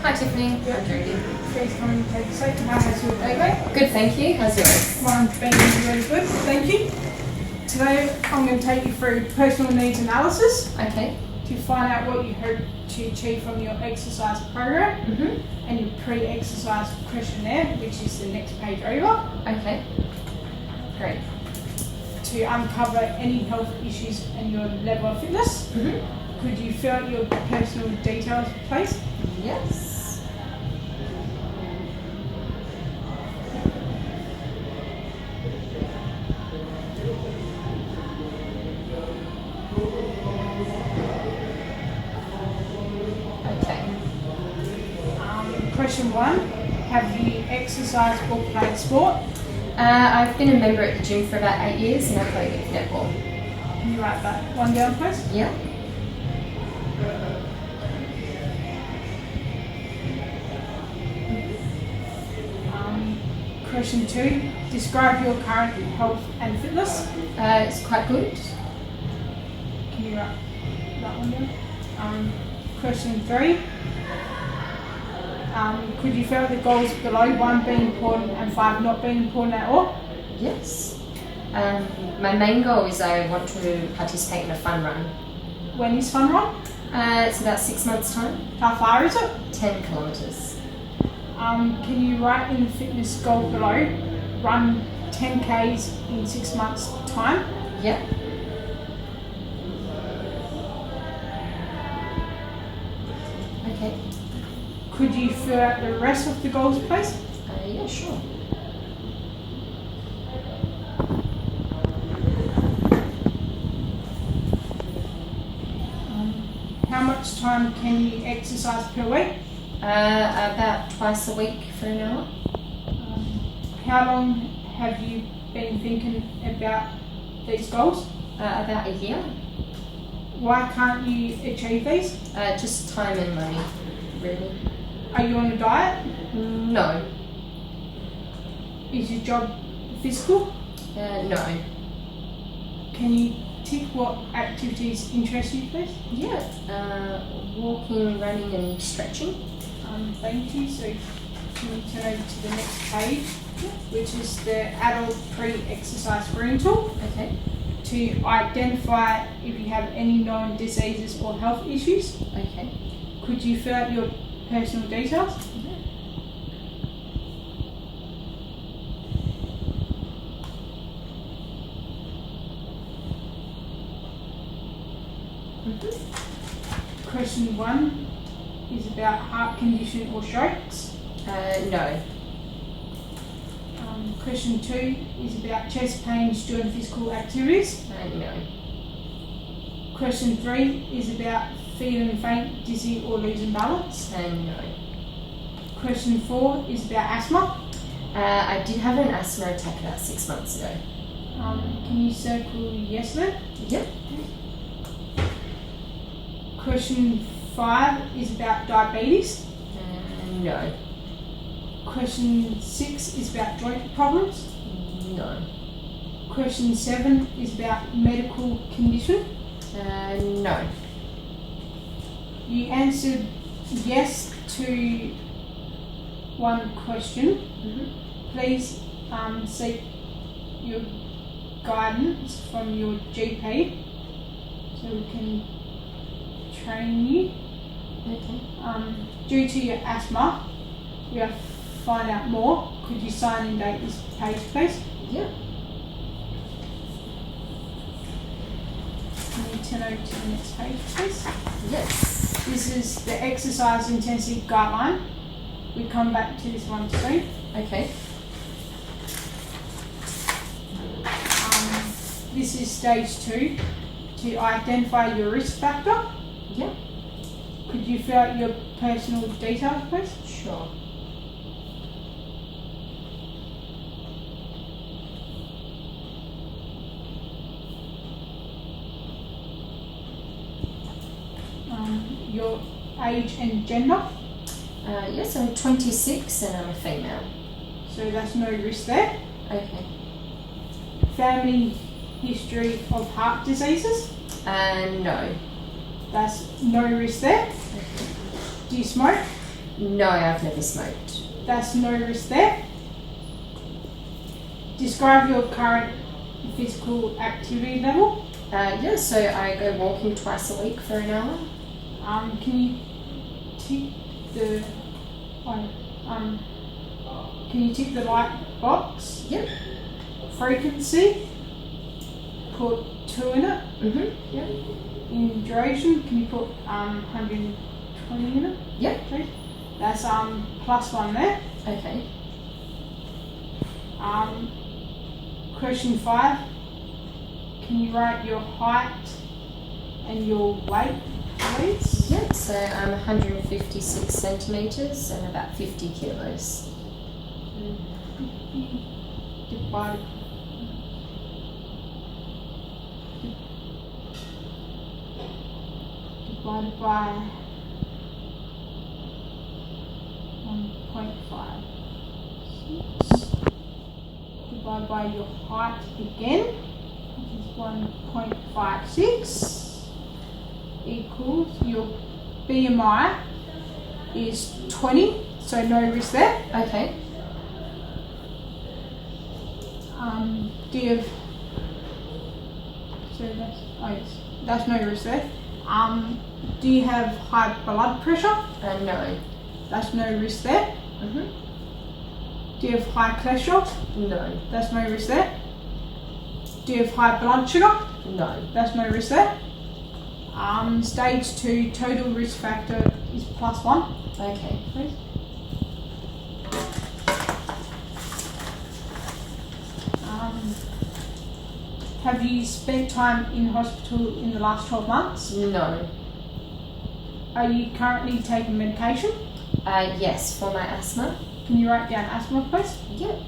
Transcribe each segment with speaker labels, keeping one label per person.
Speaker 1: Hi Tiffany. Hi Jodie.
Speaker 2: Please come and take a seat. How has your day going?
Speaker 1: Good, thank you. How's yours?
Speaker 2: Mine's been really good, thank you. Today I'm going to take you through personal needs analysis
Speaker 1: Okay.
Speaker 2: to find out what you hope to achieve from your exercise program and your pre-exercise questionnaire, which is the next page over,
Speaker 1: Okay. Great.
Speaker 2: to uncover any health issues and your level of fitness. Could you fill out your personal details, please?
Speaker 1: Yes. Okay.
Speaker 2: Question 1. Have you exercised or played sport?
Speaker 1: I've been a member at the gym for about 8 years and I play netball.
Speaker 2: Can you write that one down, please?
Speaker 1: Yeah.
Speaker 2: Question 2. Describe your current health and fitness.
Speaker 1: It's quite good.
Speaker 2: Can you write that one down? Question 3. Could you fill out the goals below, 1 being important and 5 not being important at all?
Speaker 1: Yes. My main goal is I want to participate in a fun run.
Speaker 2: When is fun run?
Speaker 1: It's about 6 months' time.
Speaker 2: How far is it?
Speaker 1: 10 kilometres.
Speaker 2: Can you write in the fitness goal below, run 10 Ks in 6 months' time?
Speaker 1: Yep. Okay.
Speaker 2: Could you fill out the rest of the goals, please?
Speaker 1: Yeah, sure.
Speaker 2: How much time can you exercise per week?
Speaker 1: About twice a week for an hour.
Speaker 2: How long have you been thinking about these goals?
Speaker 1: About a year.
Speaker 2: Why can't you achieve these?
Speaker 1: Just time and money, really.
Speaker 2: Are you on a diet?
Speaker 1: No.
Speaker 2: Is your job physical?
Speaker 1: No.
Speaker 2: Can you tick what activities interest you, please?
Speaker 1: Yeah. Walking, running and stretching.
Speaker 2: Thank you. So can you turn over to the next page, which is the adult pre-exercise screening tool,
Speaker 1: Okay.
Speaker 2: to identify if you have any known diseases or health issues.
Speaker 1: Okay.
Speaker 2: Could you fill out your personal details? Question 1 is about heart condition or strokes.
Speaker 1: No.
Speaker 2: Question 2 is about chest pains during physical activities.
Speaker 1: No.
Speaker 2: Question 3 is about feeling faint, dizzy or losing balance.
Speaker 1: No.
Speaker 2: Question 4 is about asthma.
Speaker 1: I did have an asthma attack about 6 months ago.
Speaker 2: Can you circle yes there?
Speaker 1: Yep.
Speaker 2: Question 5 is about diabetes.
Speaker 1: No.
Speaker 2: Question 6 is about joint problems.
Speaker 1: No.
Speaker 2: Question 7 is about medical condition.
Speaker 1: No.
Speaker 2: You answered yes to one question. Please seek your guidance from your GP so we can train you.
Speaker 1: Okay.
Speaker 2: Due to your asthma, we have to find out more. Could you sign and date this page, please?
Speaker 1: Yep.
Speaker 2: Can you turn over to the next page, please?
Speaker 1: Yes.
Speaker 2: This is the exercise intensity guideline. We come back to this one soon.
Speaker 1: Okay.
Speaker 2: This is stage 2, to identify your risk factor.
Speaker 1: Yep.
Speaker 2: Could you fill out your personal details, please?
Speaker 1: Sure.
Speaker 2: Your age and gender.
Speaker 1: Yes, I'm 26 and I'm a female.
Speaker 2: So that's no risk there.
Speaker 1: Okay.
Speaker 2: Family history of heart diseases.
Speaker 1: No.
Speaker 2: That's no risk there.
Speaker 1: Okay.
Speaker 2: Do you smoke?
Speaker 1: No, I've never smoked.
Speaker 2: That's no risk there. Describe your current physical activity level.
Speaker 1: Yeah, so I go walking twice a week for an hour.
Speaker 2: Can you tick the light box?
Speaker 1: Yep.
Speaker 2: Frequency. Put 2 in it.
Speaker 1: Yep.
Speaker 2: In duration, can you put 120 in it?
Speaker 1: Yep.
Speaker 2: Please? That's +1 there.
Speaker 1: Okay.
Speaker 2: Question 5. Can you write your height and your weight, please?
Speaker 1: Yep, so I'm 156 centimetres and about 50 kilos.
Speaker 2: Divided by 1.56. Divided by your height again, which is 1.56, equals your BMI is 20, so no risk there.
Speaker 1: Okay.
Speaker 2: Do you have, so that's no risk there. Do you have high blood pressure?
Speaker 1: No.
Speaker 2: That's no risk there. Do you have high cholesterol?
Speaker 1: No.
Speaker 2: That's no risk there. Do you have high blood sugar?
Speaker 1: No.
Speaker 2: That's no risk there. Stage 2 total risk factor is +1.
Speaker 1: Okay.
Speaker 2: Please. Have you spent time in hospital in the last 12 months?
Speaker 1: No.
Speaker 2: Are you currently taking medication?
Speaker 1: Yes, for my asthma.
Speaker 2: Can you write down asthma, please?
Speaker 1: Yep.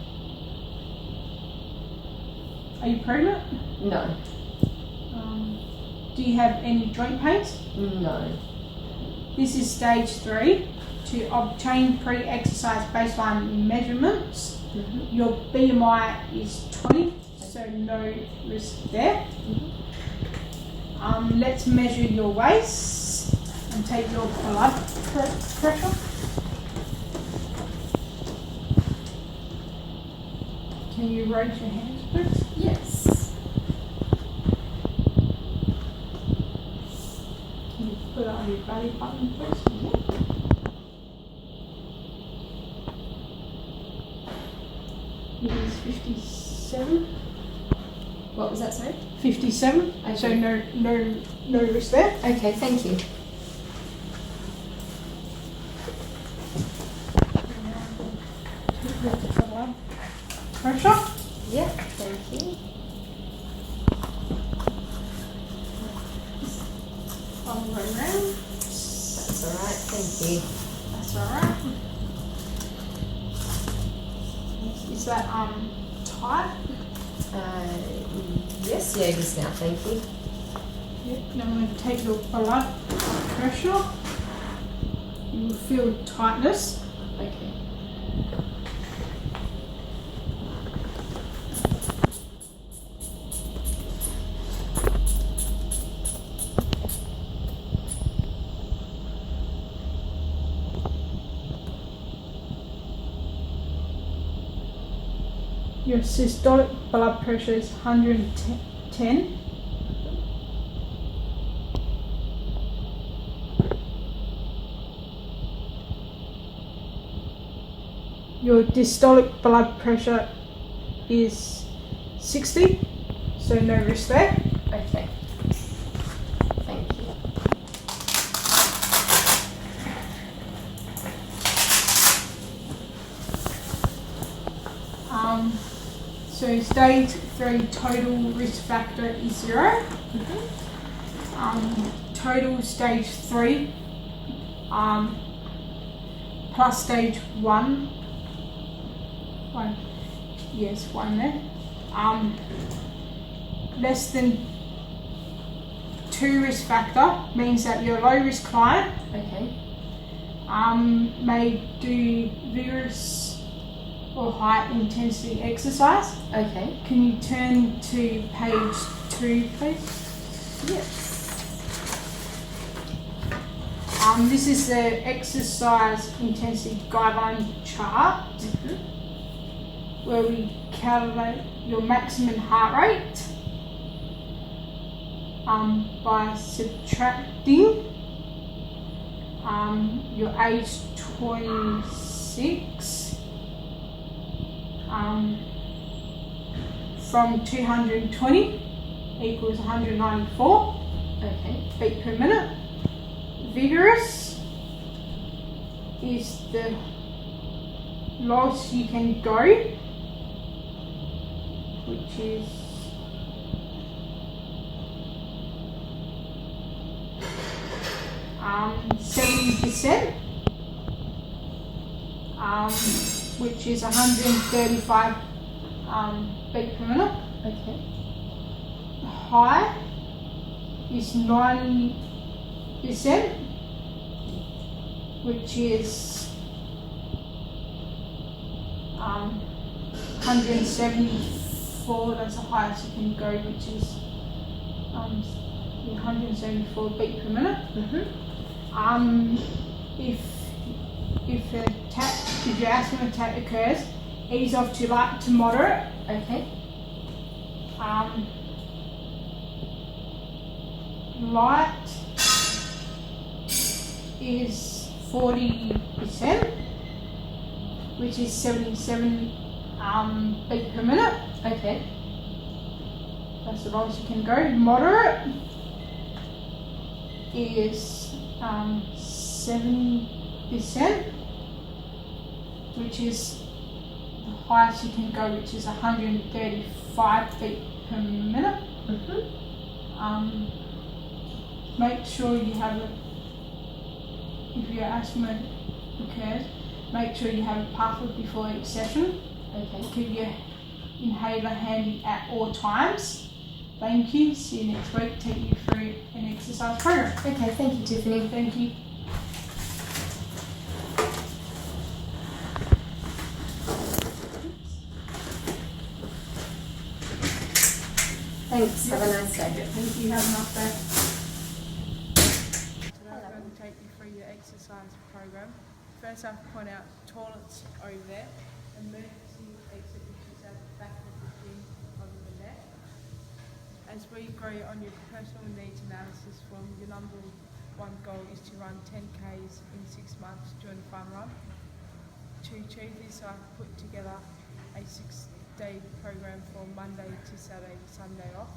Speaker 2: Are you pregnant?
Speaker 1: No.
Speaker 2: Do you have any joint pains?
Speaker 1: No.
Speaker 2: This is stage 3. To obtain pre-exercise baseline measurements, your BMI is 20, so no risk there. Let's measure your waist and take your blood pressure. Can you raise your hands, please?
Speaker 1: Yes.
Speaker 2: Can you put it on your belly button, please? It is 57.
Speaker 1: What was that, sorry?
Speaker 2: 57.
Speaker 1: Okay.
Speaker 2: So no risk there.
Speaker 1: Okay, thank you.
Speaker 2: Blood pressure.
Speaker 1: Yep, thank you.
Speaker 2: All the way around.
Speaker 1: That's alright, thank you.
Speaker 2: That's alright. Is that tight?
Speaker 1: Yes, yeah, it is now, thank you.
Speaker 2: Yep. Now I'm going to take your blood pressure. You will feel tightness.
Speaker 1: Okay.
Speaker 2: Your systolic blood pressure is 110. Your systolic blood pressure is 60, so no risk there.
Speaker 1: Okay. Thank you.
Speaker 2: So stage 3 total risk factor is 0. Total stage 3 plus stage 1. Yes, 1 there. Less than 2 risk factor means that you're a low risk client.
Speaker 1: Okay.
Speaker 2: May do vigorous or high intensity exercise.
Speaker 1: Okay.
Speaker 2: Can you turn to page 2, please?
Speaker 1: Yes.
Speaker 2: This is the exercise intensity guideline chart where we calculate your maximum heart rate by subtracting your age 26 from 220 equals 194 beat per minute. Vigorous is the lowest you can go, which is 70%, which is 135 beat per minute. High is 90%, which is 174. That's the highest you can go, which is 174 beat per minute. If your asthma attack occurs, ease off to light to moderate. Light is 40%, which is 77 beat per minute. That's the lowest you can go. Moderate is 70%, which is the highest you can go, which is 135 beat per minute. Make sure you have if your asthma occurs, make sure you have a puff before each session. Keep your inhaler handy at all times. Thank you. See you next week. Take you through an exercise program.
Speaker 1: Thank you, Tiffany.
Speaker 2: Thank you.
Speaker 1: Thanks. Have a nice day.
Speaker 2: Thank you. Have a nice day.
Speaker 3: Today I'm going to take you through your exercise program. First I have to point out toilets over there, emergency exit which is at the back of the gym over there. As we grow on your personal needs analysis form, your number one goal is to run 10 Ks in 6 months during the fun run. To achieve this, I've put together a 6-day program for Monday to Saturday, Sunday off.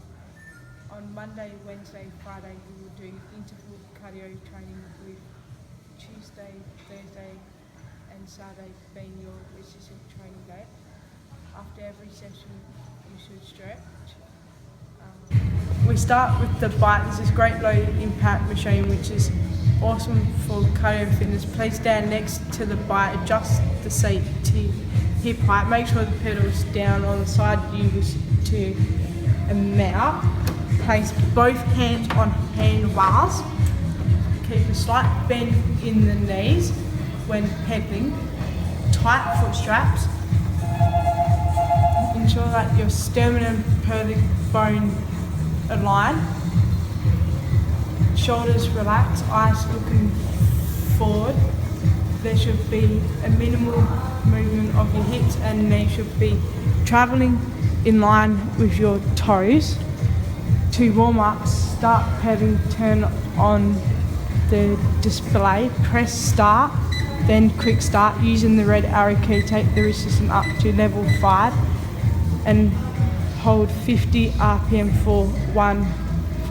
Speaker 3: On Monday, Wednesday, Friday, we will do interval cardio training with Tuesday, Thursday and Saturday being your resistance training day. After every session, you should stretch. We start with the bike. This is great low impact machine which is awesome for cardio fitness. Please stand next to the bike, adjust the seat to hip height, make sure the pedal's down on the side you wish to mount. Place both hands on handlebars. Keep a slight bend in the knees when pedaling. Tight foot straps. Ensure that your sternum and pelvic bone align. Shoulders relaxed, eyes looking forward. There should be a minimal movement of your hips and knees should be travelling in line with your toes. To warm up, start pedaling, turn on the display, press start, then quick start. Using the red arrow key, take the resistance up to level 5 and hold 50 RPM for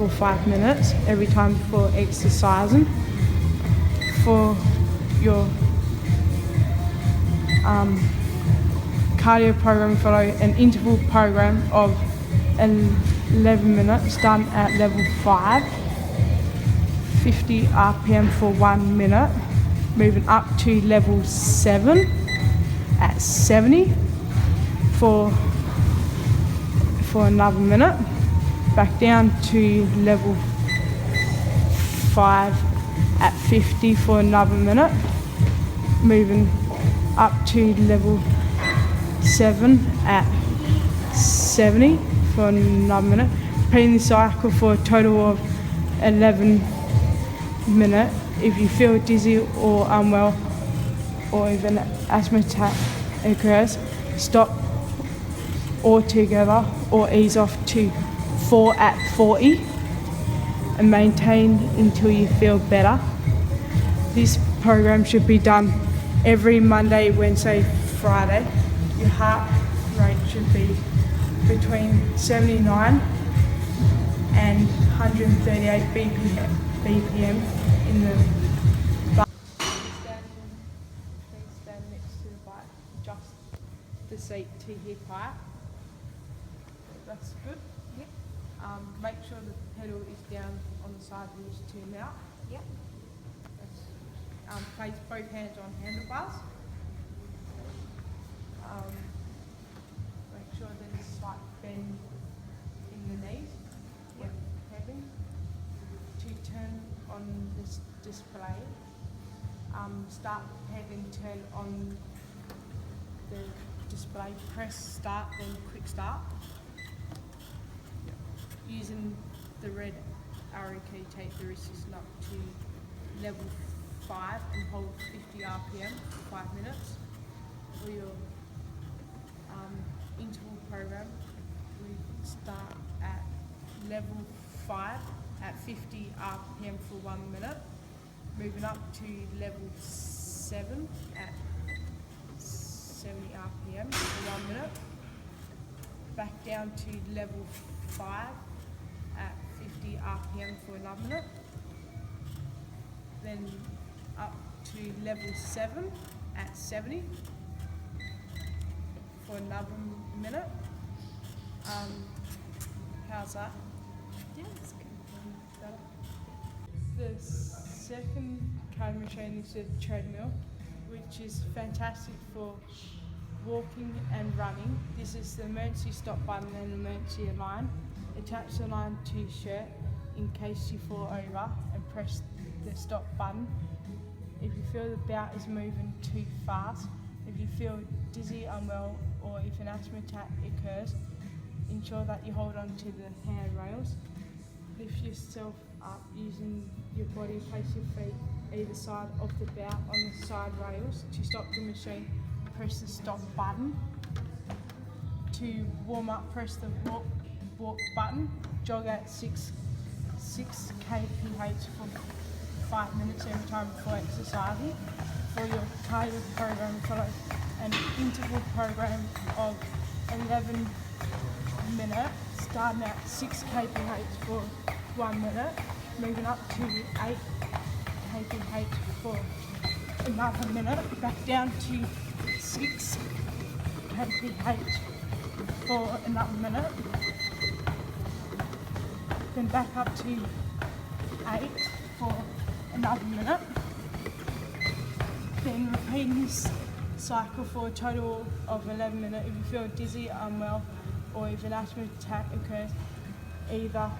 Speaker 3: 5 minutes every time before exercising. For your cardio program, follow an interval program of 11 minutes done at level 5, 50 RPM for 1 minute, moving up to level 7 at 70 for another minute, back down to level 5 at 50 for another minute, moving up to level 7 at 70 for another minute, repeating the cycle for a total of 11 minutes If you feel dizzy or unwell, or if an asthma attack occurs, stop altogether or ease off to 4 at 40 and maintain until you feel better. This program should be done every Monday, Wednesday, Friday. Your heart rate should be between 79 and 138 BPM in the bike. Please stand next to the bike, adjust the seat to hip height. That's good.
Speaker 1: Yep.
Speaker 3: Make sure the pedal is down on the side wheels to mount.
Speaker 1: Yep.
Speaker 3: Place both hands on handlebars. Make sure there's a slight bend in the knees when pedaling. To turn on this display, start pedaling, turn on the display, press start, then quick start. Using the red arrow key, take the resistance up to level 5 and hold 50 RPM for 5 minutes. For your interval program, we start at level 5 at 50 RPM for 1 minute, moving up to level 7 at 70 RPM for 1 minute, back down to level 5 at 50 RPM for another minute, then up to level 7 at 70 for another minute. How's that?
Speaker 1: Yeah, that's good.
Speaker 3: The second card machine is a treadmill, which is fantastic for walking and running. This is the emergency stop button and emergency line. Attach the line to your shirt in case you fall over and press the stop button. If you feel the bout is moving too fast, if you feel dizzy, unwell, or if an asthma attack occurs, ensure that you hold on to the handrails. Lift yourself up using your body, place your feet either side of the bout on the side rails. To stop the machine, press the stop button. To warm up, press the walk button. Jog at 6 kph for 5 minutes every time before exercising. For your cardio program, follow an interval program of 11 minutes, starting at 6 kph for 1 minute, moving up to 8 kph for another minute, back down to 6 kph for another minute, then back up to 8 for another minute, then repeating this cycle for a total of 11 minutes. If you feel dizzy, unwell, or if an asthma attack occurs, either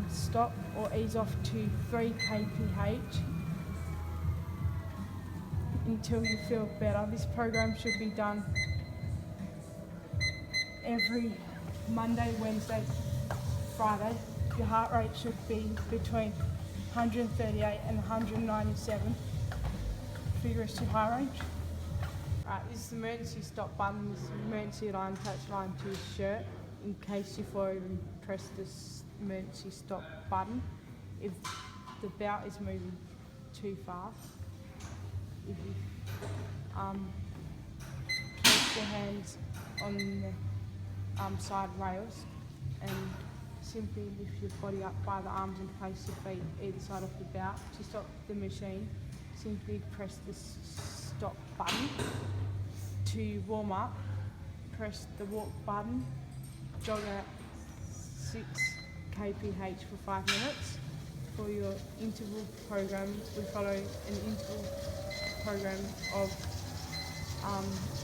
Speaker 3: stop or ease off to 3 kph until you feel better. This program should be done every Monday, Wednesday, Friday. Your heart rate should be between 138 and 197 for your rest of your heart range. Right, this is the emergency stop button. This is the emergency line, attach line to your shirt in case you fall over and press this emergency stop button. If the bout is moving too fast, if you place your hands on the side rails and simply lift your body up by the arms and place your feet either side of the bout. To stop the machine, simply press the stop button. To warm up, press the walk button. Jog at 6 kph for 5 minutes. For your interval program, we follow an interval program of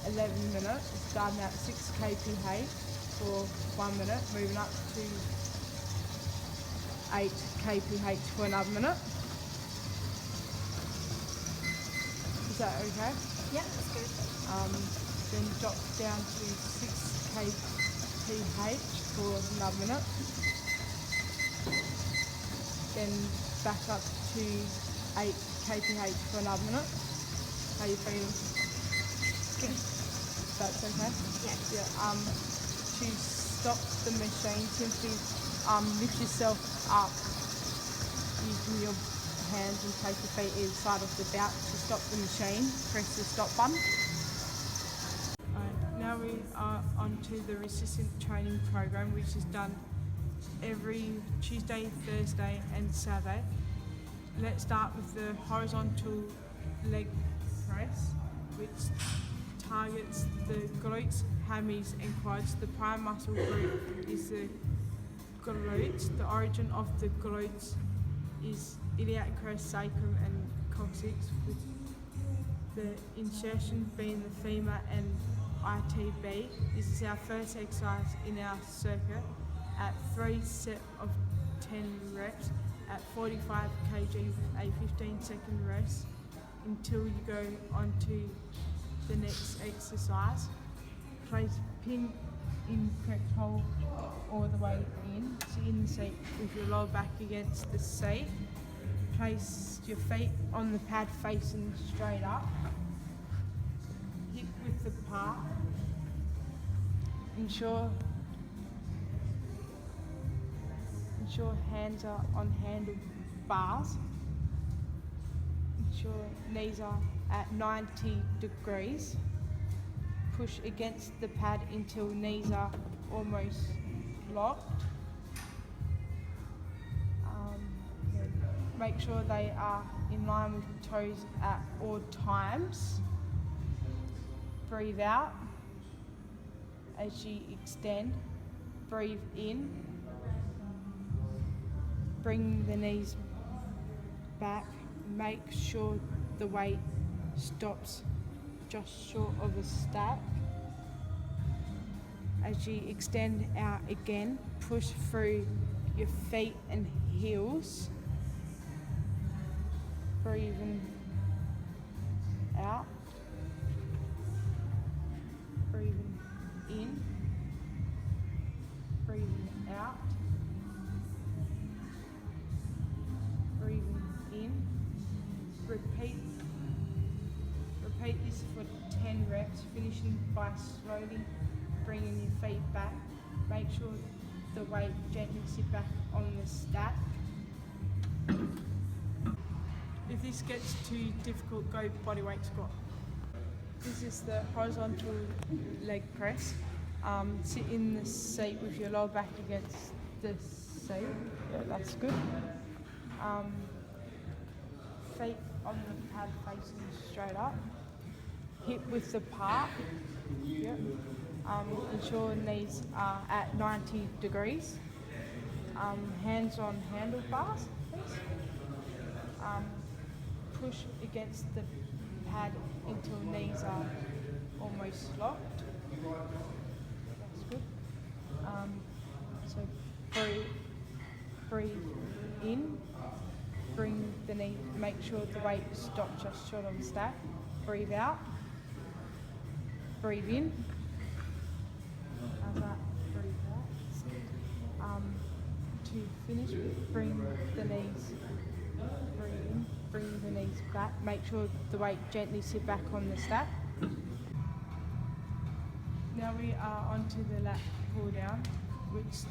Speaker 3: 11 minutes, starting at 6 kph for 1 minute, moving up to 8 kph for another minute. Is that okay?
Speaker 1: Yeah, that's good.
Speaker 3: Then drop down to 6 kph for another minute. Then back up to 8 kph for another minute. How you feeling?
Speaker 1: Good.
Speaker 3: That's okay?
Speaker 1: Yeah.
Speaker 3: Yeah. To stop the machine, simply lift yourself up using your hands and place your feet either side of the bout to stop the machine. Press the stop button. Now we are onto the resistance training program, which is done every Tuesday, Thursday and Saturday. Let's start with the horizontal leg press, which targets the glutes, hammies and quads. The prime muscle group is the glutes. The origin of the glutes is iliac crest, sacrum and coccyx, with the insertion being the femur and ITB. This is our first exercise in our circuit at 3 sets of 10 reps at 45 kg with a 15-second rest until you go on to the next exercise. Place pin in correct hole all the way in, sit in the seat with your lower back against the seat. Place your feet on the pad facing straight up. Hip width apart. Ensure hands are on handlebars. Ensure knees are at 90 degrees. Push against the pad until knees are almost locked. Make sure they are in line with the toes at all times. Breathe out as you extend. Breathe in. Bring the knees back. Make sure the weight stops just short of a stack. As you extend out again, push through your feet and heels. Breathing out. Breathing in. Breathing out. Breathing in. Repeat this for 10 reps, finishing by slowly bringing your feet back. Make sure the weight gently sit back on the stack. If this gets too difficult, go bodyweight squat. This is the horizontal leg press. Sit in the seat with your lower back against the seat. Yeah, that's good. Feet on the pad facing straight up. Hip width apart. Yep. Ensure knees are at 90 degrees. Hands on handlebars, please. Push against the pad until knees are almost locked. That's good. So breathe in. Bring the knee, make sure the weight stops just short of the stack. Breathe out. Breathe in. How's that? Breathe out. To finish, bring the knees. Breathe in. Bring the knees back. Make sure the weight gently sit back on the stack. Now we are onto the lat pull down, which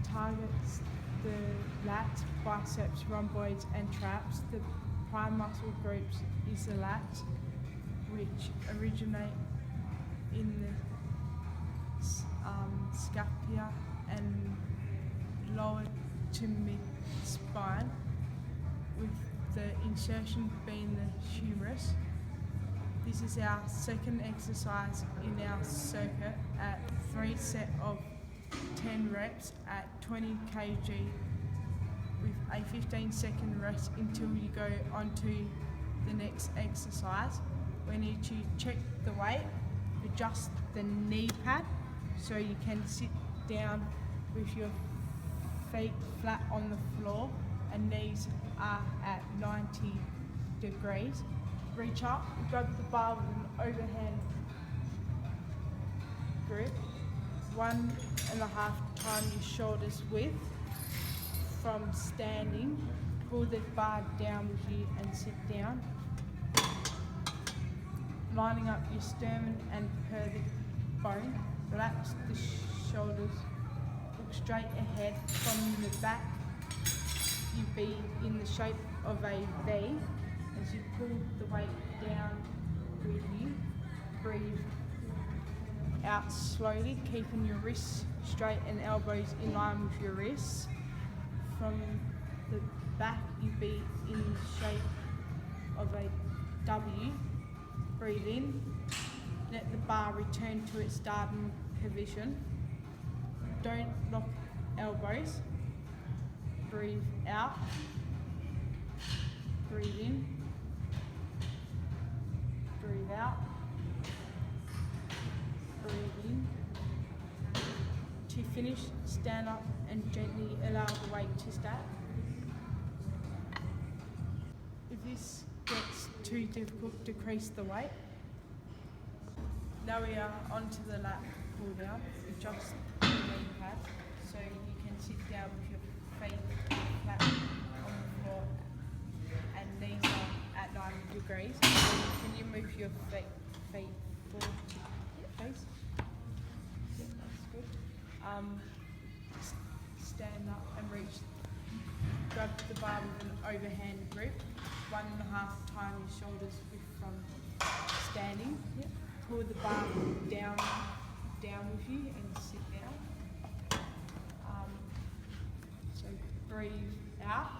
Speaker 3: targets the lats, biceps, rhomboids and traps. The prime muscle groups is the lats, which originate in the scapula and lower to mid spine, with the insertion being the humerus. This is our second exercise in our circuit at 3 sets of 10 reps at 20 kg with a 15-second rest until you go on to the next exercise. We need to check the weight, adjust the knee pad so you can sit down with your feet flat on the floor and knees are at 90 degrees. Reach up, grab the bar with an overhand grip, 1.5 times your shoulders width from standing. pull the bar down with you and sit down, lining up your sternum and pelvic bone. Relax the shoulders, look straight ahead. From the back, you be in the shape of a V. As you pull the weight down with you, breathe out slowly, keeping your wrists straight and elbows in line with your wrists. From the back, you be in the shape of a W. Breathe in, let the bar return to its starting position. Don't lock elbows. Breathe out, breathe in, breathe out, breathe in. To finish, stand up and gently allow the weight to stack. If this gets too difficult, decrease the weight. Now we are onto the lat pull down. Adjust the knee pad so you can sit down with your feet flat on the floor and knees are at 90 degrees. Can you move your feet forward to please? Yeah, that's good. Stand up and reach. Grab the bar with an overhand grip. 1.5 times your shoulders width from standing. Yep. Pull the bar down with you and sit down. So breathe out.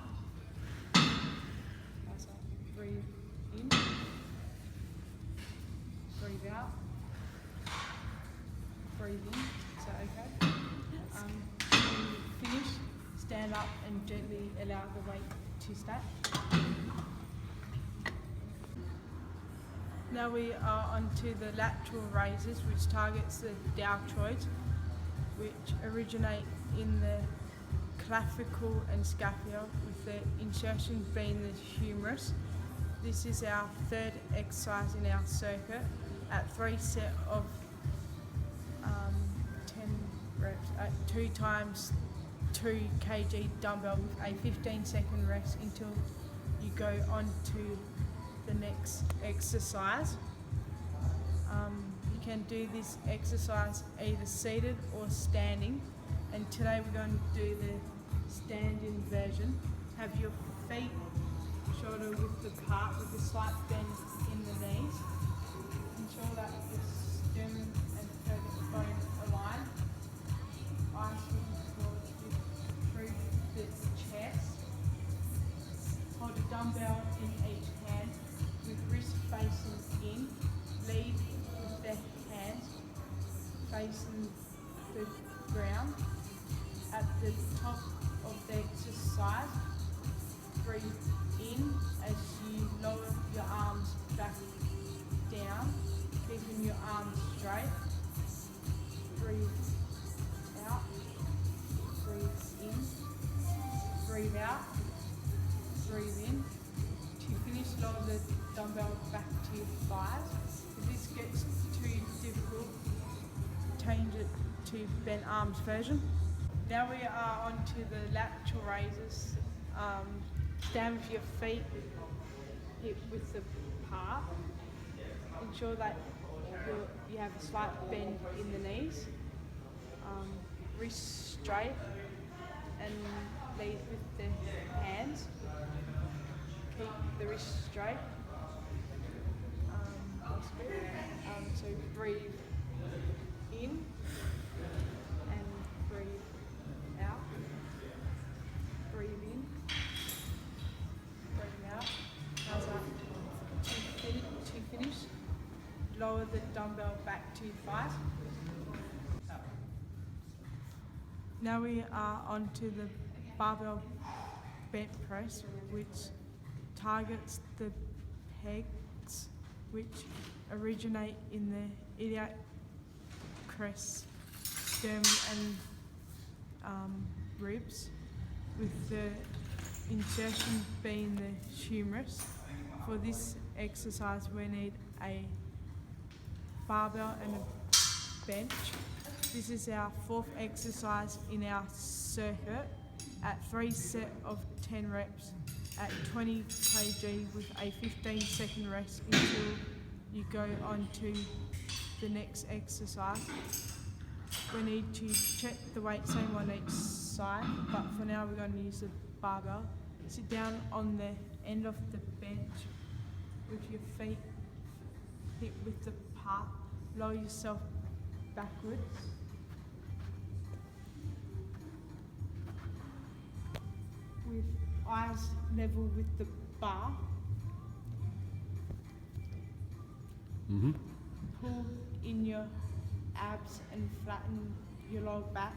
Speaker 3: Breathe in. Breathe out. Breathe in. Is that okay? When you finish, stand up and gently allow the weight to stack. Now we are onto the lateral raises, which targets the deltoids, which originate in the clavicle and scapula, with the insertion being the humerus. This is our third exercise in our circuit at 3 sets of 10 reps at 2 times 2 kg dumbbell with a 15-second rest until you go on to the next exercise. You can do this exercise either seated or standing, and today we're going to do the standing version. Have your feet shoulder width apart with a slight bend in the knees. Ensure that the sternum and pelvic bone align. Eyes through the chest. Hold a dumbbell in each hand with wrist facing in. Lead with the hands facing the ground. At the top of the exercise, breathe in as you lower your arms back down, keeping your arms straight. Breathe out, breathe in, breathe out, breathe in. To finish, lower the dumbbell back to your thighs. If this gets too difficult, change it to bent arms version. Now we are onto the lateral raises. Stand with your feet hip width apart. Ensure that you have a slight bend in the knees. Wrists straight and lead with the hands. Keep the wrists straight. That's good. So breathe in and breathe out. Breathe in. Breathe out. How's that? To finish, lower the dumbbell back to your thighs. Now we are onto the barbell bench press, which targets the pegs, which originate in the iliac crest, sternum and ribs, with the insertion being the humerus. For this exercise, we need a barbell and a bench. This is our 4th exercise in our circuit. at 3 sets of 10 reps at 20 kg with a 15-second rest until you go on to the next exercise. We need to check the weight, same on each side, but for now we're going to use the barbell. Sit down on the end of the bench with your feet hip width apart. Lower yourself backwards. With eyes level with the bar. Pull in your abs and flatten your lower back.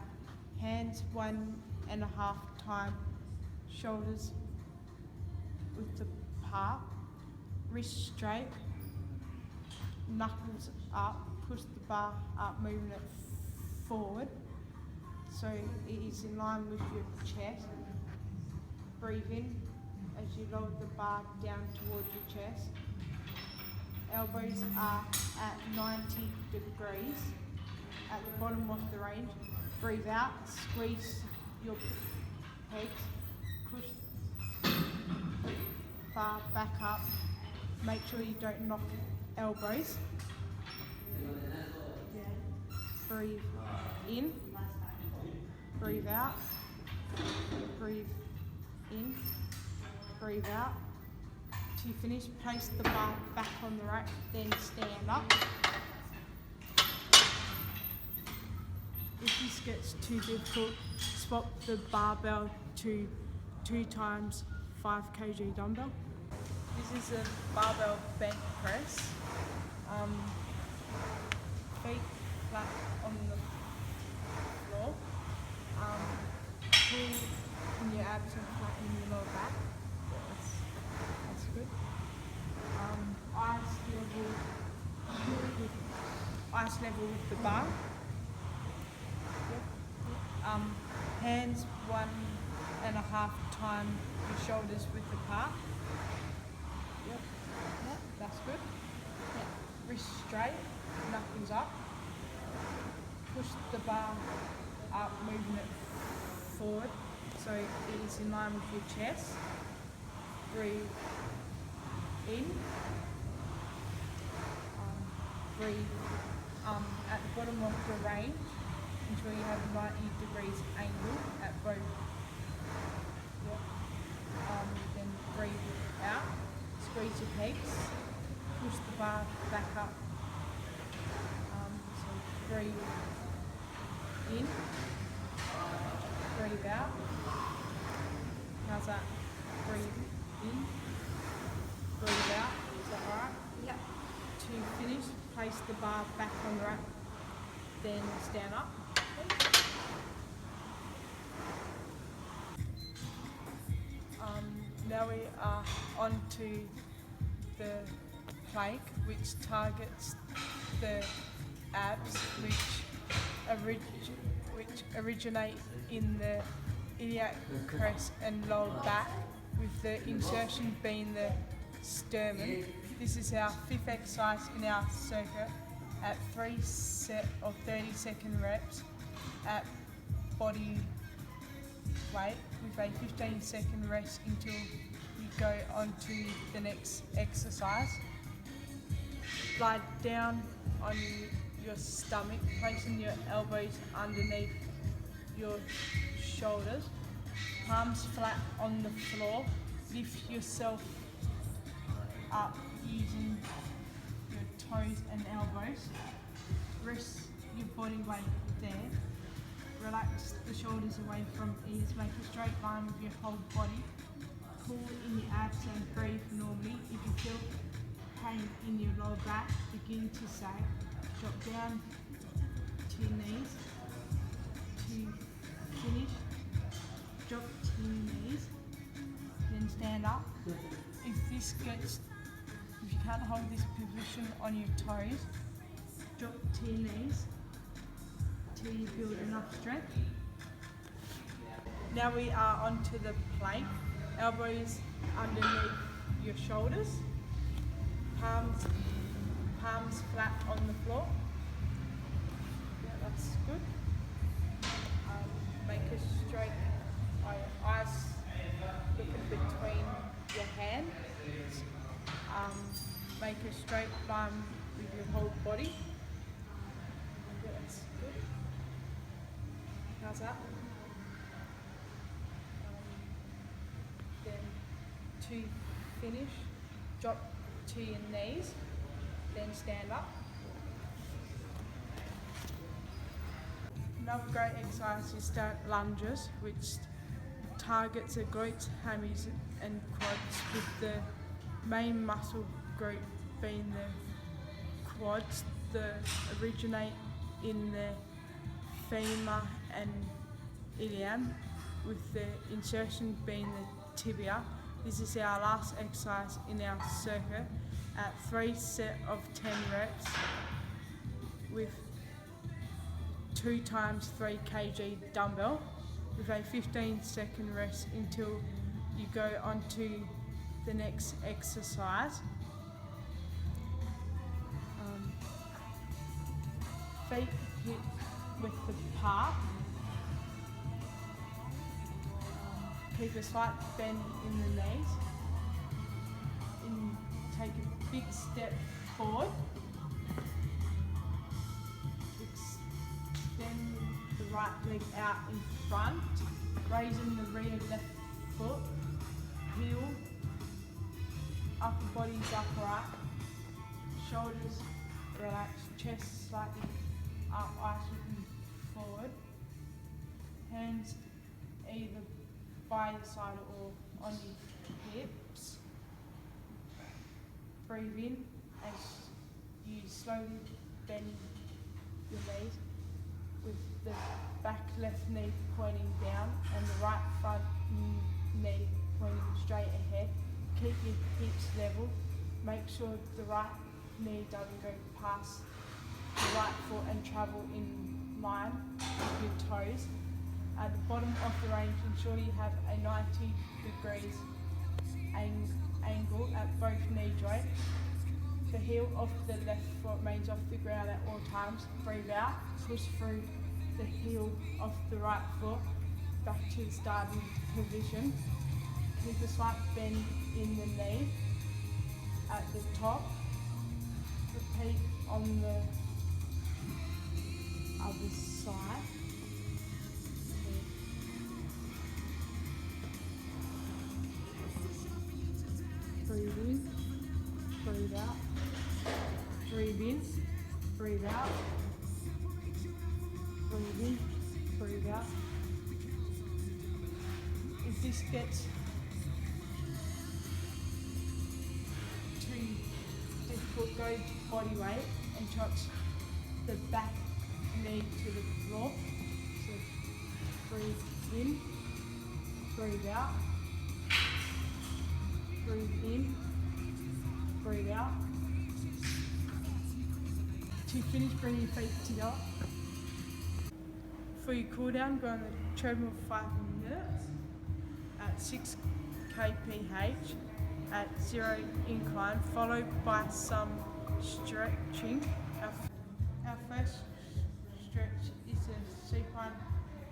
Speaker 3: Hands 1.5 times shoulders with the part. Wrist straight. Knuckles up. Push the bar up, moving it forward so it is in line with your chest. Breathe in as you lower the bar down towards your chest. Elbows are at 90 degrees at the bottom of the range. Breathe out, squeeze your pegs, push the bar back up. Make sure you don't knock elbows. Breathe in, breathe out, breathe in, breathe out. To finish, place the bar back on the rack, then stand up. If this gets too difficult, swap the barbell to 2 times 5 kg dumbbell. This is a barbell bench press. Feet flat on the floor. Pull in your abs and flatten your lower back. That's good. Eyes level with the bar. Hands 1.5 times your shoulders width apart. Yep, that's good. Wrist straight, knuckles up. Push the bar up, moving it forward so it is in line with your chest. Breathe in. Breathe at the bottom of the range until you have a 90 degrees angle at both. Yep. Then breathe out. Squeeze your pegs. Push the bar back up. So breathe in. Breathe out. How's that? Breathe in. Breathe out. Is that alright?
Speaker 1: Yep.
Speaker 3: To finish, place the bar back on the rack, then stand up. Now we are on to the plank, which targets the abs, which originate in the iliac crest and lower back, with the insertion being the sternum. This is our 5th exercise in our circuit at 3 sets of 30-second reps at body weight with a 15-second rest until you go on to the next exercise. Lie down on your stomach, placing your elbows underneath your shoulders, palms flat on the floor. Lift yourself up using your toes and elbows. Rest your body weight there. Relax the shoulders away from ears. Make a straight line with your whole body. Pull in your abs and breathe normally. If you feel pain in your lower back, begin to sag. Drop down to your knees. To finish, drop to your knees. Then stand up. If you can't hold this position on your toes, drop to your knees till you build enough strength. Now we are onto the plank. Elbows underneath your shoulders. Palms flat on the floor. Yeah, that's good. Make a straight eye straight line with your whole body. That's good. How's that? Then to finish, drop to your knees, then stand up. Another great exercise is stunt lunges, which targets the glutes, hammies and quads, with the main muscle group being the quads, that originate in the femur and ilium, with the insertion being the tibia. This is our last exercise in our circuit at 3 sets of 10 reps with 2 times 3 kg dumbbell with a 15-second rest until you go on to the next exercise. Feet hip with the part. Keep a slight bend in the knees. And take a big step forward. Extend the right leg out in front, raising the rear left foot, heel, upper body's upright, shoulders relaxed, chest slightly up, eyes looking forward, hands either by your side or on your hips. Breathe in as you slowly bend your knees, with the back left knee pointing down and the right front knee pointing straight ahead. Keep your hips level. Make sure the right knee doesn't go past the right foot and travel in line with your toes. At the bottom of the range, ensure you have a 90 degrees angle at both knee joints. The heel of the left foot remains off the ground at all times. Breathe out, push through the heel of the right foot back to the starting position. Keep a slight bend in the knee at the top. Repeat on the other side. Breathe in, breathe out, breathe in, breathe out, breathe in, breathe out. If this gets too difficult, go to body weight and touch the back knee to the floor. So breathe in, breathe out. Breathe in, breathe out. To finish, bring your feet together. For your cool down, go on the treadmill for 5 minutes at 6 kph at 0 incline, followed by some stretching. Our first stretch is a supine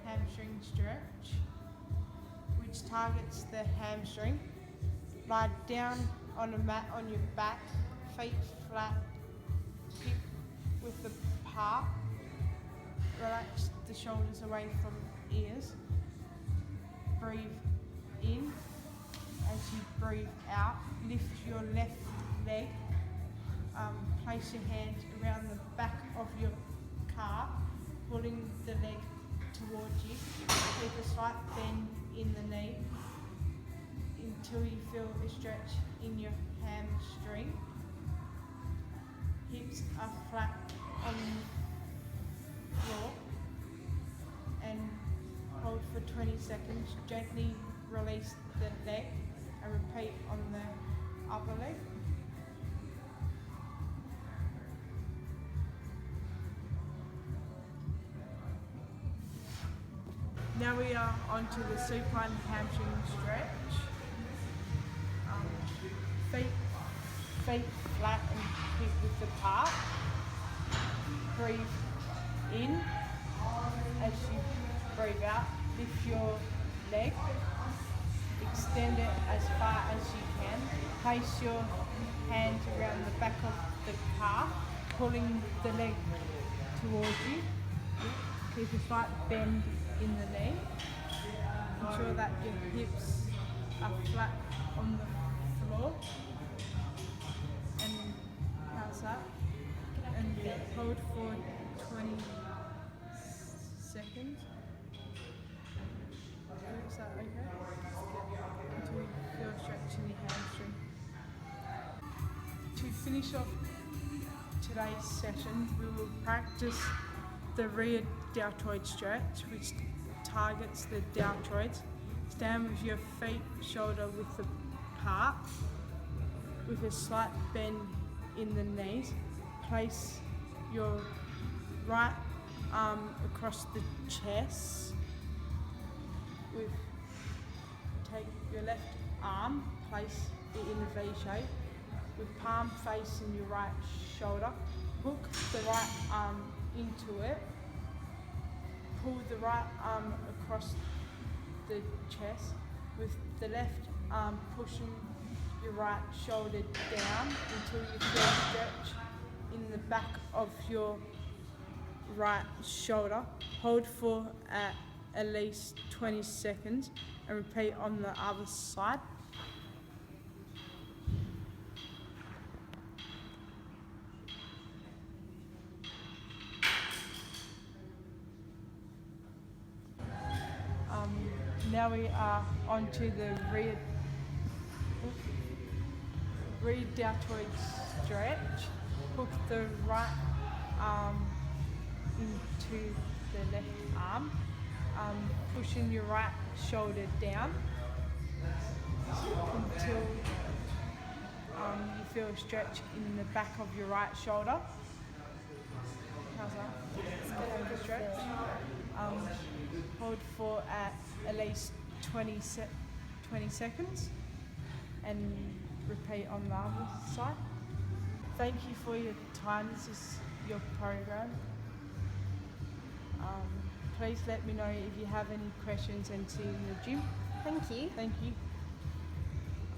Speaker 3: hamstring stretch, which targets the hamstring. Lie down on a mat on your back, feet flat, hip width apart. Relax the shoulders away from ears. Breathe in. As you breathe out, lift your left leg. Place your hands around the back of your calf, pulling the leg towards you. Keep a slight bend in the knee until you feel a stretch in your hamstring. Hips are flat on the floor and hold for 20 seconds. Gently release the leg and repeat on the upper leg. Now we are onto the supine hamstring stretch. Feet flat and hip width apart. Breathe in. As you breathe out, lift your leg. Extend it as far as you can. Place your hands around the back of the calf, pulling the leg towards you. Keep a slight bend in the knee. Ensure that your hips are flat on the floor. And pass up. And hold for 20 seconds. Is that okay? Until you feel a stretch in your hamstring. To finish off today's session, we will practice the rear deltoid stretch, which targets the deltoids. Stand with your feet shoulder width apart, with a slight bend in the knees. Place your right arm across the chest. Take your left arm, place it in a V shape, with palm facing your right shoulder. Hook the right arm into it. Pull the right arm across the chest, with the left arm pushing your right shoulder down until you feel a stretch in the back of your right shoulder. Hold for at least 20 seconds and repeat on the other side. Now we are onto the rear deltoid stretch. Hook the right arm into the left arm, pushing your right shoulder down until you feel a stretch in the back of your right shoulder. How's that? Good stretch. Hold for at least 20 seconds and repeat on the other side. Thank you for your time. This is your program. Please let me know if you have any questions and see you in the gym.
Speaker 4: Thank you.
Speaker 3: Thank you.